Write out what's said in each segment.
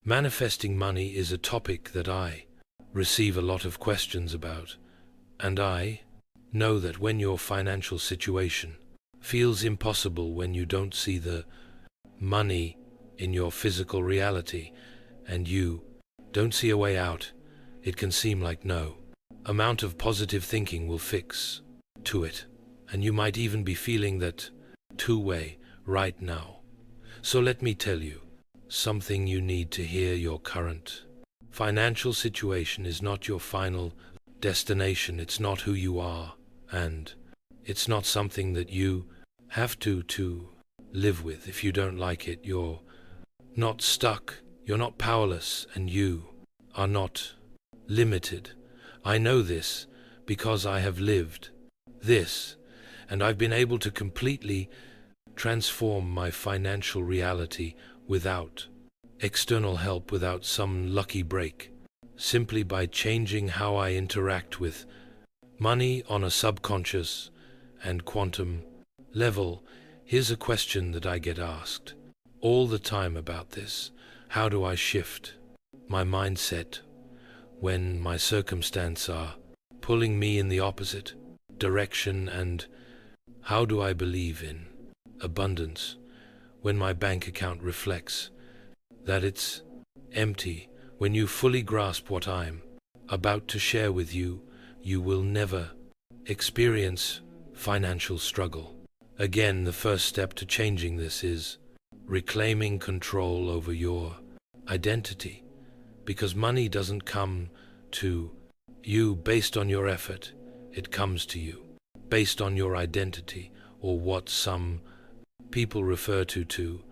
Manifesting money is a topic that I receive a lot of questions about, and I know that when your financial situation feels impossible, when you don't see the money in your physical reality and you don't see a way out, it can seem like no amount of positive thinking will fix to it, and you might even be feeling that two-way right now. So let me tell you something you need to hear. Your current financial situation is not your final destination. It's not who you are, and it's not something that you have to live with. If you don't like it, you're not stuck, you're not powerless, and you are not limited. I know this because I have lived this, and I've been able to completely transform my financial reality without external help, without some lucky break, simply by changing how I interact with money on a subconscious and quantum level. Here's a question that I get asked all the time about this. How do I shift my mindset when my circumstances are pulling me in the opposite direction? And how do I believe in abundance when my bank account reflects that it's empty? When you fully grasp what I'm about to share with you, you will never experience financial struggle again. The first step to changing this is reclaiming control over your identity, because money doesn't come to you based on your effort. It comes to you based on your identity, or what some people refer to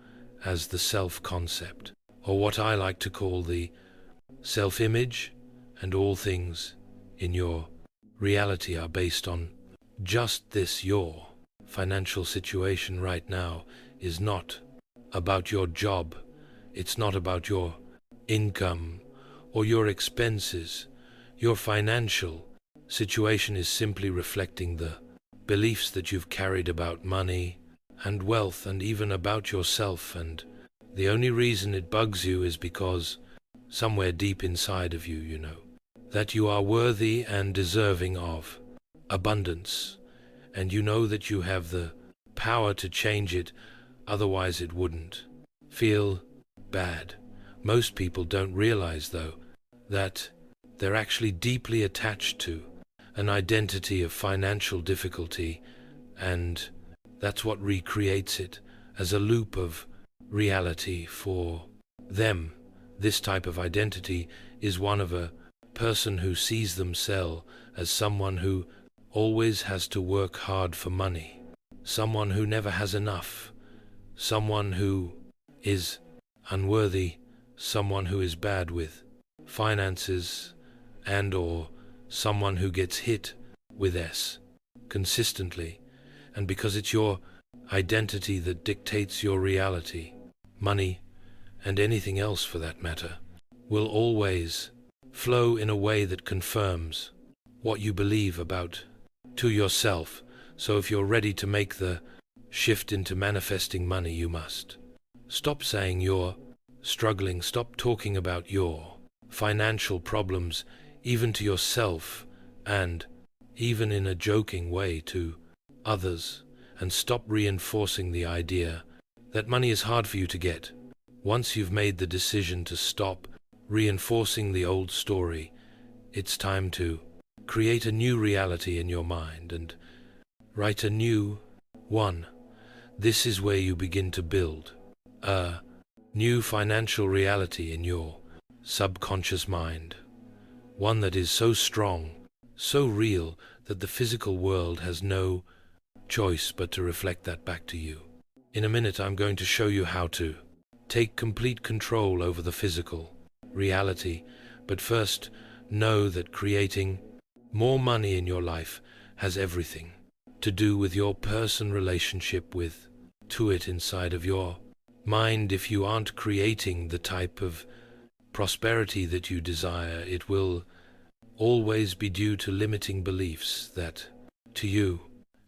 as the self-concept, or what I like to call the self-image. And all things in your reality are based on just this. Your financial situation right now is not about your job. It's not about your income or your expenses. Your financial situation is simply reflecting the beliefs that you've carried about money and wealth, and even about yourself. And the only reason it bugs you is because somewhere deep inside of you, you know that you are worthy and deserving of abundance, and you know that you have the power to change it. Otherwise it wouldn't feel bad. Most people don't realize, though, that they're actually deeply attached to an identity of financial difficulty, and that's what recreates it as a loop of reality for them. This type of identity is one of a person who sees themselves as someone who always has to work hard for money, someone who never has enough, someone who is unworthy, someone who is bad with finances, and or someone who gets hit with S consistently. And because it's your identity that dictates your reality, money, and anything else for that matter, will always flow in a way that confirms what you believe about to yourself. So if you're ready to make the shift into manifesting money, you must stop saying you're struggling. Stop talking about your financial problems, even to yourself, and even in a joking way to others. And stop reinforcing the idea that money is hard for you to get. Once you've made the decision to stop reinforcing the old story, it's time to create a new reality in your mind and write a new one. This is where you begin to build a new financial reality in your subconscious mind, one that is so strong, so real, that the physical world has no choice but to reflect that back to you. In a minute, I'm going to show you how to take complete control over the physical reality, but first, know that creating more money in your life has everything to do with your personal relationship with to it inside of your mind. If you aren't creating the type of prosperity that you desire, it will always be due to limiting beliefs that to you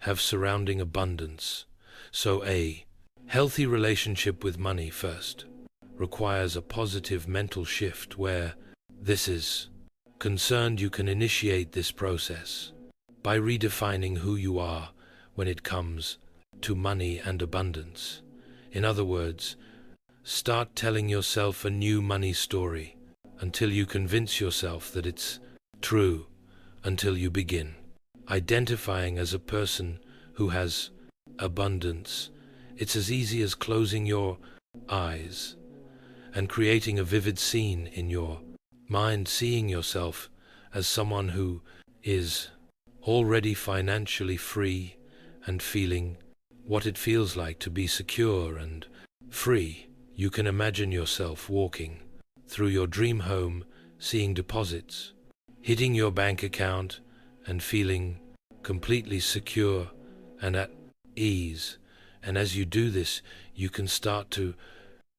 have surrounding abundance. So a healthy relationship with money first requires a positive mental shift. Where this is concerned, you can initiate this process by redefining who you are when it comes to money and abundance. In other words, start telling yourself a new money story until you convince yourself that it's true, until you begin identifying as a person who has abundance. It's as easy as closing your eyes and creating a vivid scene in your mind, seeing yourself as someone who is already financially free and feeling what it feels like to be secure and free. You can imagine yourself walking through your dream home, seeing deposits hitting your bank account and feeling completely secure and at ease. And as you do this, you can start to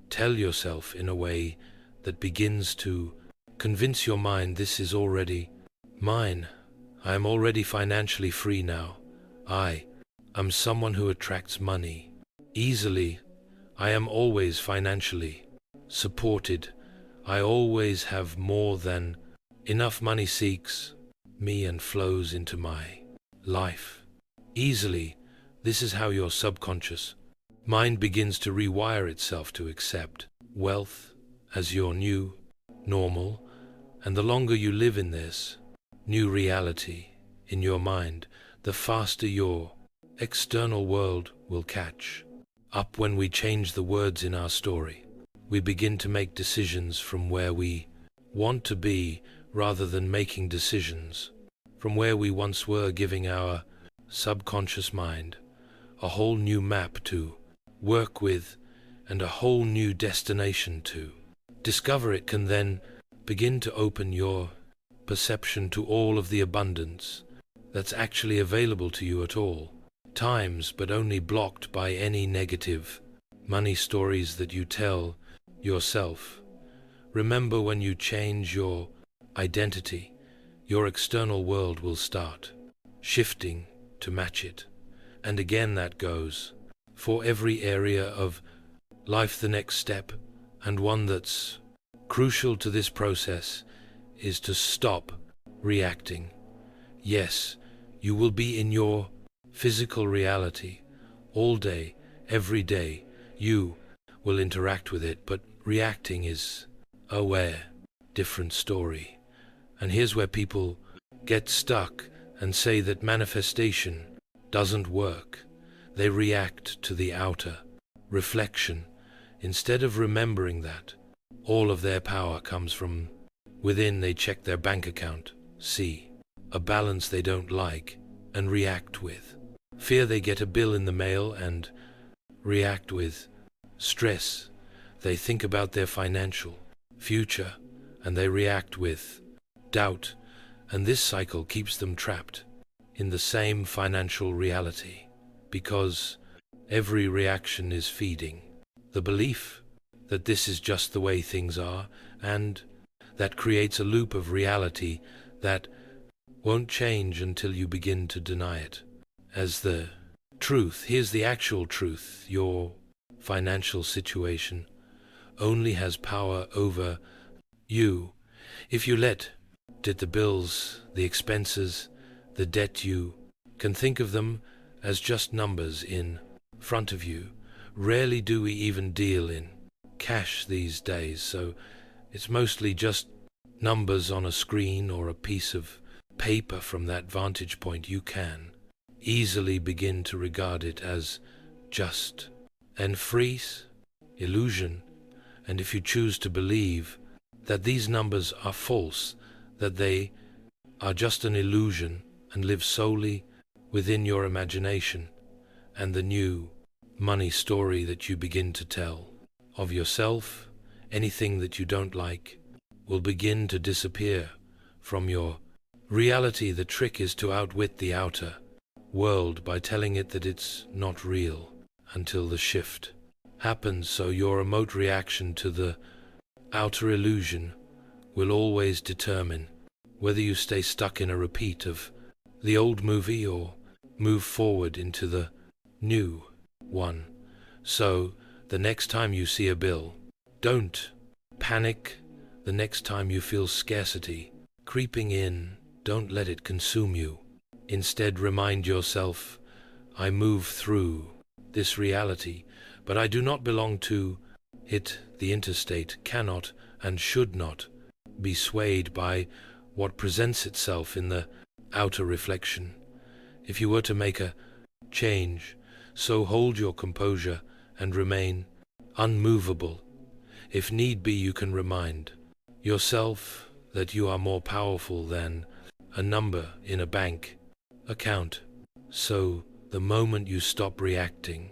tell yourself in a way that begins to convince your mind, this is already mine. I am already financially free now. I am someone who attracts money easily. I am always financially supported. I always have more than enough. Money seeks me and flows into my life easily. This is how your subconscious mind begins to rewire itself to accept wealth as your new normal. And the longer you live in this new reality in your mind, the faster your external world will catch up. When we change the words in our story, we begin to make decisions from where we want to be rather than making decisions from where we once were, giving our subconscious mind a whole new map to work with and a whole new destination to discover. It can then begin to open your perception to all of the abundance that's actually available to you at all times, but only blocked by any negative money stories that you tell yourself. Remember, when you change your identity, your external world will start shifting to match it. And again, that goes for every area of life. The next step, and one that's crucial to this process, is to stop reacting. Yes, you will be in your physical reality all day, every day. You will interact with it, but reacting is aware, different story. And here's where people get stuck and say that manifestation doesn't work. They react to the outer reflection instead of remembering that all of their power comes from within. They check their bank account, see a balance they don't like, and react with fear. They get a bill in the mail and react with stress. They think about their financial future and they react with doubt. And this cycle keeps them trapped in the same financial reality, because every reaction is feeding the belief that this is just the way things are, and that creates a loop of reality that won't change until you begin to deny it as the truth. Here's the actual truth. Your financial situation only has power over you if you let it. The bills, the expenses, the debt, you can think of them as just numbers in front of you. Rarely do we even deal in cash these days, so it's mostly just numbers on a screen or a piece of paper. From that vantage point, you can easily begin to regard it as just an freeze, illusion. And if you choose to believe that these numbers are false, that they are just an illusion and live solely within your imagination, and the new money story that you begin to tell of yourself, anything that you don't like will begin to disappear from your reality. The trick is to outwit the outer world by telling it that it's not real until the shift happens. So your remote reaction to the outer illusion will always determine whether you stay stuck in a repeat of the old movie or move forward into the new one. So the next time you see a bill Don't panic the next time you feel scarcity creeping in. Don't let it consume you. Instead, remind yourself, I move through this reality, but I do not belong to it. The interstate cannot and should not be swayed by what presents itself in the outer reflection. If you were to make a change, so hold your composure and remain unmovable. If need be, you can remind yourself that you are more powerful than a number in a bank account. So the moment you stop reacting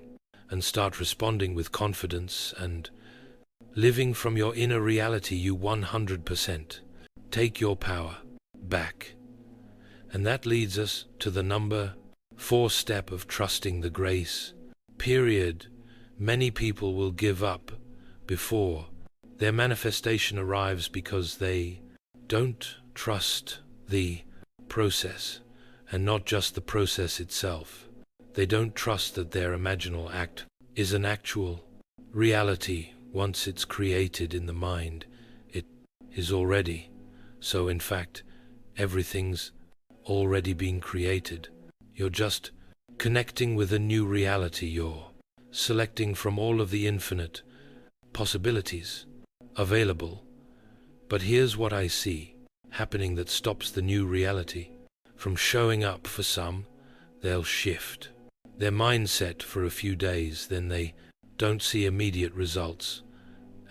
and start responding with confidence and living from your inner reality, you 100% take your power back. And that leads us to the number 4 step of trusting the grace period. Many people will give up before their manifestation arrives because they don't trust the process, and not just the process itself. They don't trust that their imaginal act is an actual reality. Once it's created in the mind, it is already. So in fact, everything's already been created. You're just connecting with a new reality. You're selecting from all of the infinite possibilities available. But here's what I see happening that stops the new reality from showing up. For some, they'll shift their mindset for a few days, then they don't see immediate results,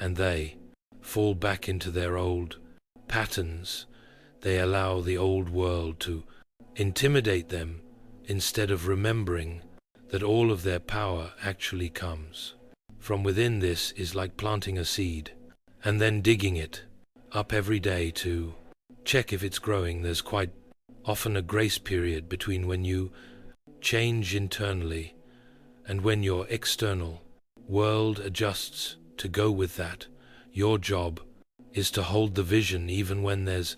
and they fall back into their old patterns. They allow the old world to intimidate them instead of remembering that all of their power actually comes from within. This is like planting a seed and then digging it up every day to check if it's growing. There's quite often a grace period between when you change internally and when your external world adjusts to go with that. Your job is to hold the vision even when there's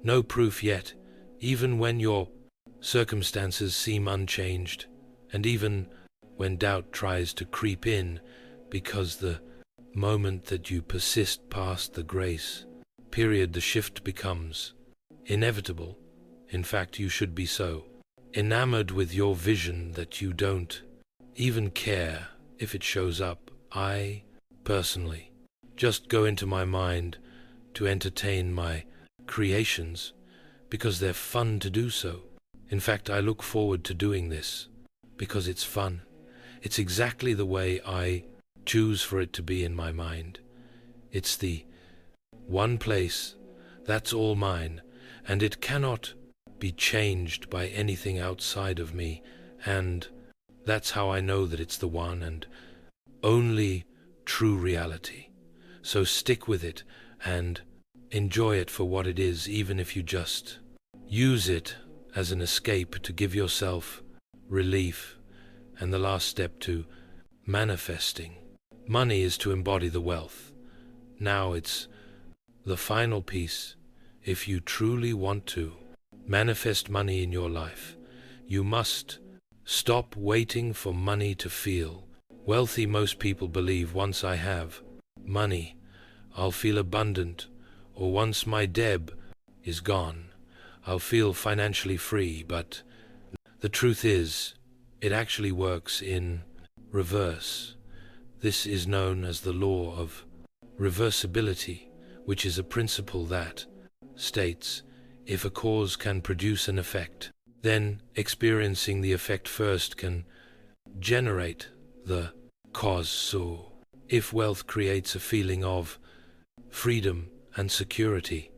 no proof yet, even when your circumstances seem unchanged, and even when doubt tries to creep in, because the moment that you persist past the grace period, the shift becomes inevitable. In fact, you should be so enamored with your vision that you don't even care if it shows up. I personally just go into my mind to entertain my creations because they're fun to do so. In fact, I look forward to doing this because it's fun. It's exactly the way I choose for it to be in my mind. It's the one place that's all mine, and it cannot be changed by anything outside of me, and that's how I know that it's the one and only true reality. So stick with it and enjoy it for what it is, even if you just use it as an escape to give yourself relief. And the last step to manifesting money is to embody the wealth. Now it's the final piece. If you truly want to manifest money in your life, you must stop waiting for money to feel wealthy. Most people believe once I have money, I'll feel abundant, or once my debt is gone, I'll feel financially free. But the truth is, it actually works in reverse. This is known as the law of reversibility, which is a principle that states if a cause can produce an effect, then experiencing the effect first can generate the cause. So if wealth creates a feeling of freedom and security,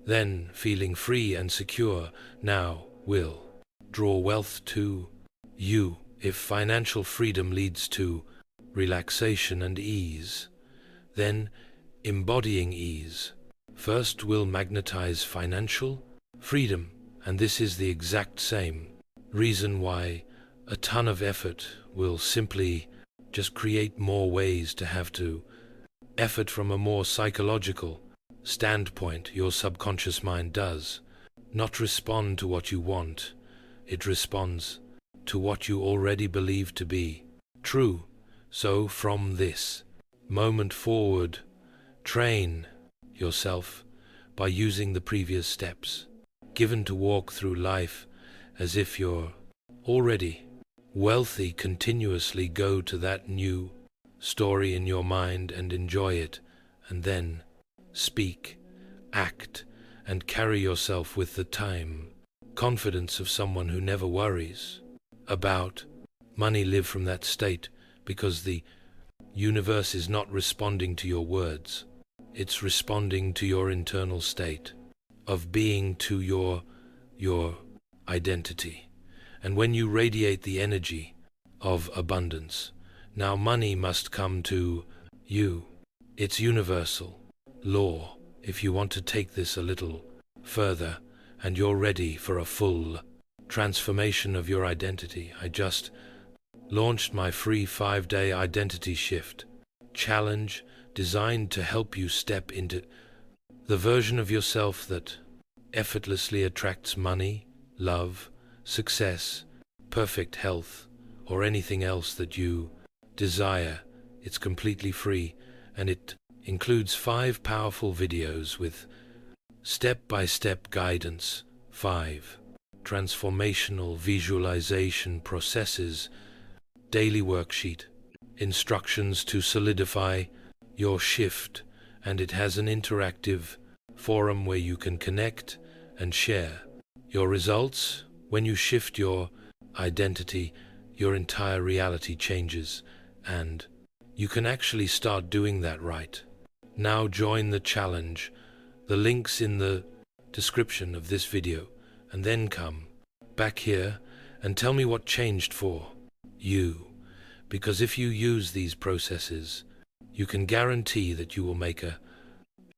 then feeling free and secure now will draw wealth to you. If financial freedom leads to relaxation and ease, then embodying ease first will magnetize financial freedom. And this is the exact same reason why a ton of effort will simply just create more ways to have to effort. From a more psychological standpoint, your subconscious mind does not respond to what you want. It responds to what you already believe to be true. So from this moment forward, Train yourself by using the previous steps given to walk through life as if you're already wealthy. Continuously go to that new story in your mind and enjoy it, and then speak, act, and carry yourself with the confidence of someone who never worries about money. Live from that state, because the universe is not responding to your words. It's responding to your internal state of being, to your identity. And when you radiate the energy of abundance, now money must come to you. It's universal law. If you want to take this a little further and you're ready for a full transformation of your identity, I just launched my free 5-day identity shift challenge designed to help you step into the version of yourself that effortlessly attracts money, love, success, perfect health, or anything else that you desire. It's completely free, and it includes 5 powerful videos with step-by-step guidance, 5 transformational visualization processes, daily worksheet, instructions to solidify your shift, and it has an interactive forum where you can connect and share your results. When you shift your identity, your entire reality changes, and you can actually start doing that right now. Join the challenge. The link's in the description of this video, and then come back here and tell me what changed for you. Because if you use these processes, you can guarantee that you will make a